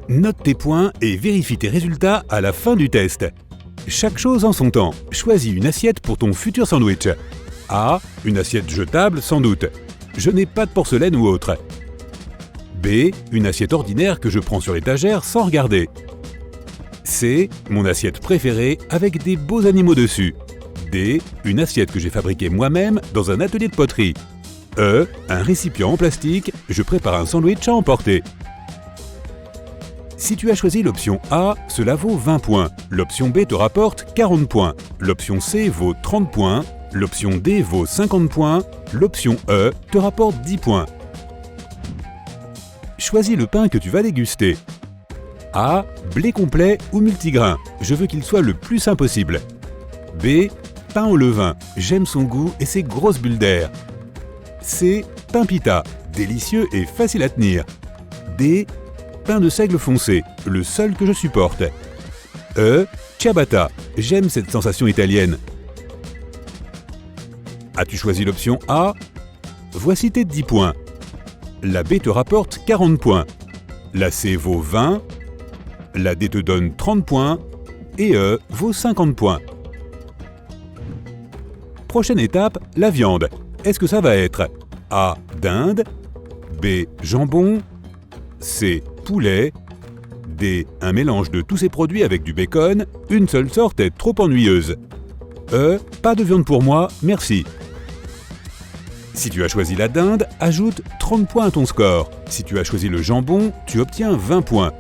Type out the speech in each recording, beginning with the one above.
Note tes points et vérifie tes résultats à la fin du test. Chaque chose en son temps. Choisis une assiette pour ton futur sandwich. A. Une assiette jetable sans doute. Je n'ai pas de porcelaine ou autre. B. Une assiette ordinaire que je prends sur l'étagère sans regarder. C. Mon assiette préférée avec des beaux animaux dessus. D. Une assiette que j'ai fabriquée moi-même dans un atelier de poterie. E. Un récipient en plastique, je prépare un sandwich à emporter. Si tu as choisi l'option A, cela vaut 20 points. L'option B te rapporte 40 points. L'option C vaut 30 points. L'option D vaut 50 points. L'option E te rapporte 10 points. Choisis le pain que tu vas déguster. A. Blé complet ou multigrain. Je veux qu'il soit le plus sain possible. B. Pain au levain. J'aime son goût et ses grosses bulles d'air. C. Pain pita. Délicieux et facile à tenir. D. Pain de seigle foncé, le seul que je supporte. E. Ciabatta. J'aime cette sensation italienne. As-tu choisi l'option A? Voici tes 10 points. La B te rapporte 40 points. La C vaut 20. La D te donne 30 points. Et E vaut 50 points. Prochaine étape, la viande. Est-ce que ça va être A. Dinde. B. Jambon. C. Poulet. D. Un mélange de tous ces produits avec du bacon. Une seule sorte est trop ennuyeuse. E. Pas de viande pour moi, merci. Si tu as choisi la dinde, ajoute 30 points à ton score. Si tu as choisi le jambon, tu obtiens 20 points.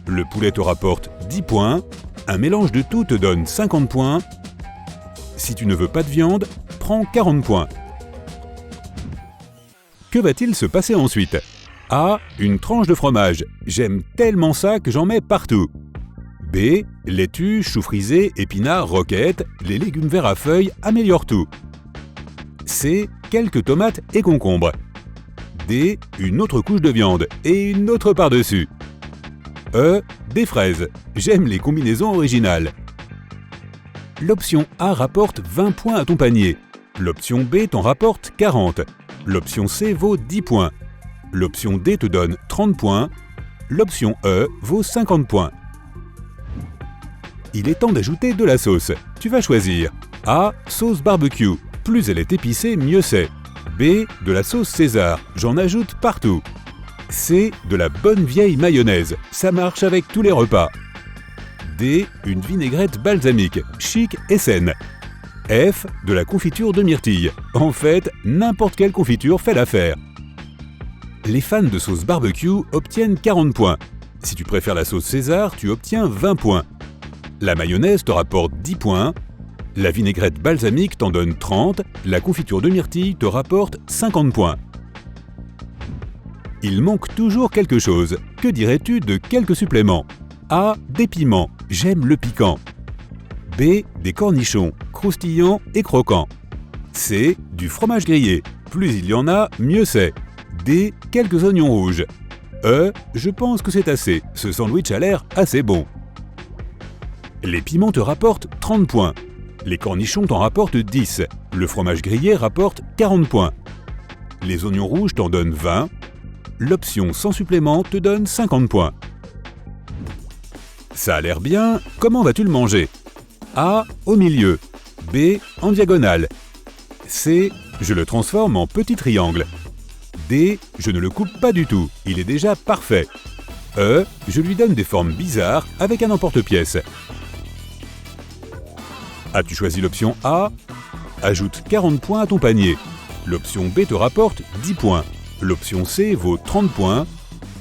Le poulet te rapporte 10 points. Un mélange de tout te donne 50 points. Si tu ne veux pas de viande, prends 40 points. Que va-t-il se passer ensuite? A. Une tranche de fromage. J'aime tellement ça que j'en mets partout. B. Laitue, chou frisé, épinards, roquettes, les légumes verts à feuilles améliorent tout. C. Quelques tomates et concombres. D. Une autre couche de viande et une autre par-dessus. E. Des fraises. J'aime les combinaisons originales. L'option A rapporte 20 points à ton panier. L'option B t'en rapporte 40. L'option C vaut 10 points. L'option D te donne 30 points. L'option E vaut 50 points. Il est temps d'ajouter de la sauce. Tu vas choisir A. Sauce barbecue. Plus elle est épicée, mieux c'est. B. De la sauce César. J'en ajoute partout. C. De la bonne vieille mayonnaise. Ça marche avec tous les repas. D. Une vinaigrette balsamique. Chic et saine. F. De la confiture de myrtille. En fait, n'importe quelle confiture fait l'affaire. Les fans de sauce barbecue obtiennent 40 points. Si tu préfères la sauce César, tu obtiens 20 points. La mayonnaise te rapporte 10 points. La vinaigrette balsamique t'en donne 30. La confiture de myrtille te rapporte 50 points. Il manque toujours quelque chose. Que dirais-tu de quelques suppléments? A. Des piments. J'aime le piquant. B. Des cornichons, croustillants et croquants. C. Du fromage grillé. Plus il y en a, mieux c'est. D. Quelques oignons rouges. E. Je pense que c'est assez. Ce sandwich a l'air assez bon. Les piments te rapportent 30 points. Les cornichons t'en rapportent 10. Le fromage grillé rapporte 40 points. Les oignons rouges t'en donnent 20. L'option sans supplément te donne 50 points. Ça a l'air bien. Comment vas-tu le manger? A. Au milieu. B. En diagonale. C. Je le transforme en petit triangle. D. Je ne le coupe pas du tout, il est déjà parfait. E. Je lui donne des formes bizarres avec un emporte-pièce. As-tu choisi l'option A? Ajoute 40 points à ton panier. L'option B te rapporte 10 points. L'option C vaut 30 points.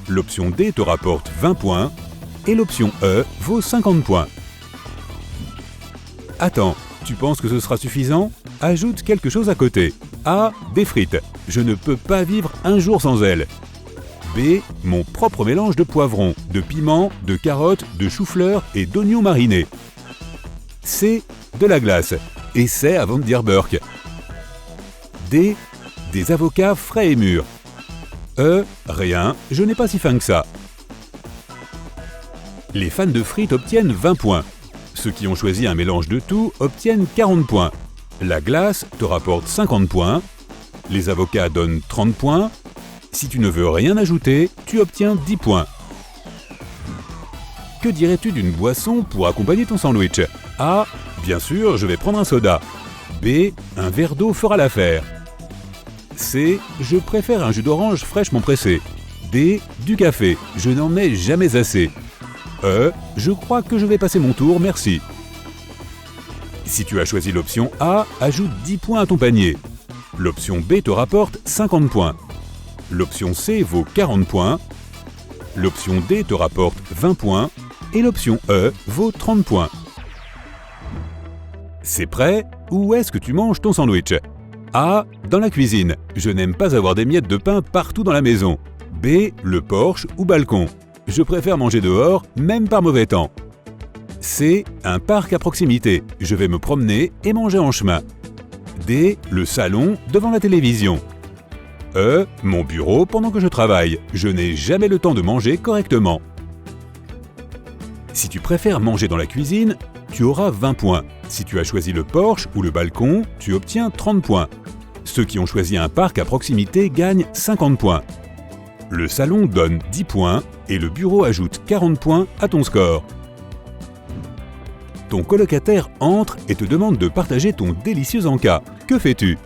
L'option D te rapporte 20 points. Et l'option E vaut 50 points. Attends, tu penses que ce sera suffisant? Ajoute quelque chose à côté. A. Des frites. Je ne peux pas vivre un jour sans elles. B. Mon propre mélange de poivrons, de piments, de carottes, de chou-fleur et d'oignons marinés. C. De la glace. Essaie avant de dire Burke. D. Des avocats frais et mûrs. E. Rien, je n'ai pas si faim que ça. Les fans de frites obtiennent 20 points. Ceux qui ont choisi un mélange de tout obtiennent 40 points. La glace te rapporte 50 points. Les avocats donnent 30 points. Si tu ne veux rien ajouter, tu obtiens 10 points. Que dirais-tu d'une boisson pour accompagner ton sandwich? A. Bien sûr, je vais prendre un soda. B. Un verre d'eau fera l'affaire. C. Je préfère un jus d'orange fraîchement pressé. D. Du café, je n'en mets jamais assez. E. Je crois que je vais passer mon tour, merci. Si tu as choisi l'option A, ajoute 10 points à ton panier. L'option B te rapporte 50 points. L'option C vaut 40 points. L'option D te rapporte 20 points. Et l'option E vaut 30 points. C'est prêt? Où est-ce que tu manges ton sandwich? A. Dans la cuisine. Je n'aime pas avoir des miettes de pain partout dans la maison. B. Le porche ou balcon. Je préfère manger dehors, même par mauvais temps. C. Un parc à proximité. Je vais me promener et manger en chemin. D. Le salon devant la télévision. E. Mon bureau pendant que je travaille. Je n'ai jamais le temps de manger correctement. Si tu préfères manger dans la cuisine, tu auras 20 points. Si tu as choisi le porche ou le balcon, tu obtiens 30 points. Ceux qui ont choisi un parc à proximité gagnent 50 points. Le salon donne 10 points et le bureau ajoute 40 points à ton score. Ton colocataire entre et te demande de partager ton délicieux encas. Que fais-tu?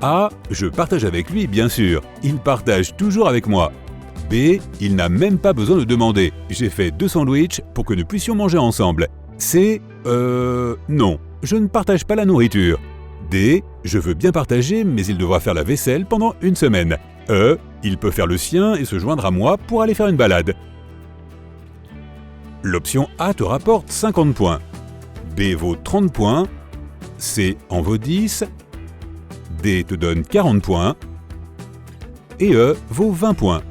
A. Je partage avec lui, bien sûr. Il partage toujours avec moi. B. Il n'a même pas besoin de demander. J'ai fait 2 sandwichs pour que nous puissions manger ensemble. C. Non, je ne partage pas la nourriture. D. Je veux bien partager, mais il devra faire la vaisselle pendant une semaine. E. Il peut faire le sien et se joindre à moi pour aller faire une balade. L'option A te rapporte 50 points. B vaut 30 points. C en vaut 10. D te donne 40 points. Et E vaut 20 points.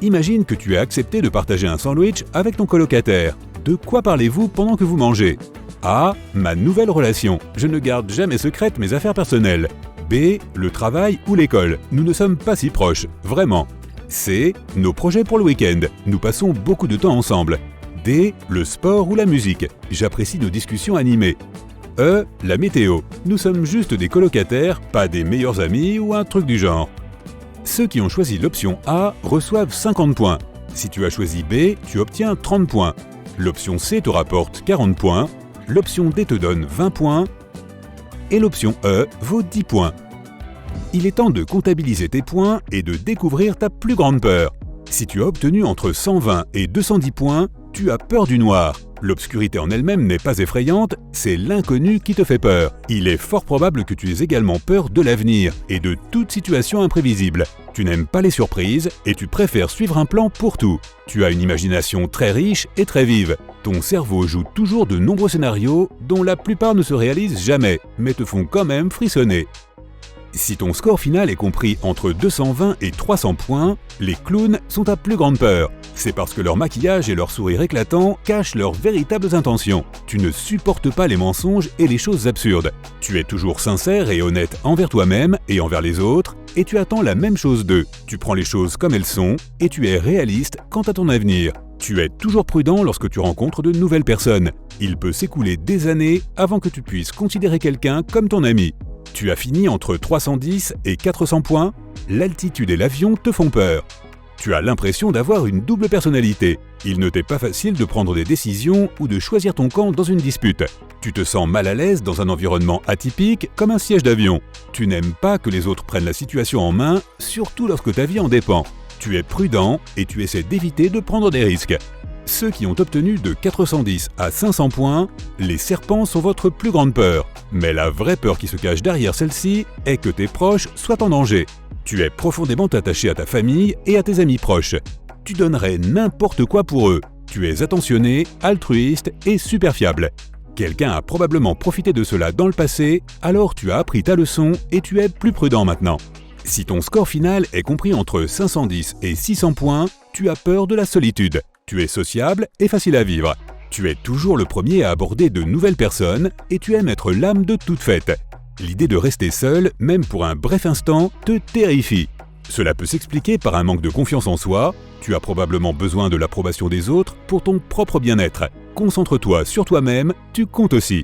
Imagine que tu as accepté de partager un sandwich avec ton colocataire. De quoi parlez-vous pendant que vous mangez? A. Ma nouvelle relation. Je ne garde jamais secrète mes affaires personnelles. B. Le travail ou l'école. Nous ne sommes pas si proches, vraiment. C. Nos projets pour le week-end. Nous passons beaucoup de temps ensemble. D. Le sport ou la musique. J'apprécie nos discussions animées. E. La météo. Nous sommes juste des colocataires, pas des meilleurs amis ou un truc du genre. Ceux qui ont choisi l'option A reçoivent 50 points. Si tu as choisi B, tu obtiens 30 points. L'option C te rapporte 40 points. L'option D te donne 20 points. Et l'option E vaut 10 points. Il est temps de comptabiliser tes points et de découvrir ta plus grande peur. Si tu as obtenu entre 120 et 210 points, tu as peur du noir. L'obscurité en elle-même n'est pas effrayante, c'est l'inconnu qui te fait peur. Il est fort probable que tu aies également peur de l'avenir et de toute situation imprévisible. Tu n'aimes pas les surprises et tu préfères suivre un plan pour tout. Tu as une imagination très riche et très vive. Ton cerveau joue toujours de nombreux scénarios dont la plupart ne se réalisent jamais, mais te font quand même frissonner. Si ton score final est compris entre 220 et 300 points, les clowns sont ta plus grande peur. C'est parce que leur maquillage et leur sourire éclatant cachent leurs véritables intentions. Tu ne supportes pas les mensonges et les choses absurdes. Tu es toujours sincère et honnête envers toi-même et envers les autres, et tu attends la même chose d'eux. Tu prends les choses comme elles sont, et tu es réaliste quant à ton avenir. Tu es toujours prudent lorsque tu rencontres de nouvelles personnes. Il peut s'écouler des années avant que tu puisses considérer quelqu'un comme ton ami. Tu as fini entre 310 et 400 points, l'altitude et l'avion te font peur. Tu as l'impression d'avoir une double personnalité. Il ne t'est pas facile de prendre des décisions ou de choisir ton camp dans une dispute. Tu te sens mal à l'aise dans un environnement atypique comme un siège d'avion. Tu n'aimes pas que les autres prennent la situation en main, surtout lorsque ta vie en dépend. Tu es prudent et tu essaies d'éviter de prendre des risques. Ceux qui ont obtenu de 410 à 500 points, les serpents sont votre plus grande peur. Mais la vraie peur qui se cache derrière celle-ci est que tes proches soient en danger. Tu es profondément attaché à ta famille et à tes amis proches. Tu donnerais n'importe quoi pour eux. Tu es attentionné, altruiste et super fiable. Quelqu'un a probablement profité de cela dans le passé, alors tu as appris ta leçon et tu es plus prudent maintenant. Si ton score final est compris entre 510 et 600 points, tu as peur de la solitude. Tu es sociable et facile à vivre. Tu es toujours le premier à aborder de nouvelles personnes et tu aimes être l'âme de toute fête. L'idée de rester seul, même pour un bref instant, te terrifie. Cela peut s'expliquer par un manque de confiance en soi. Tu as probablement besoin de l'approbation des autres pour ton propre bien-être. Concentre-toi sur toi-même, tu comptes aussi.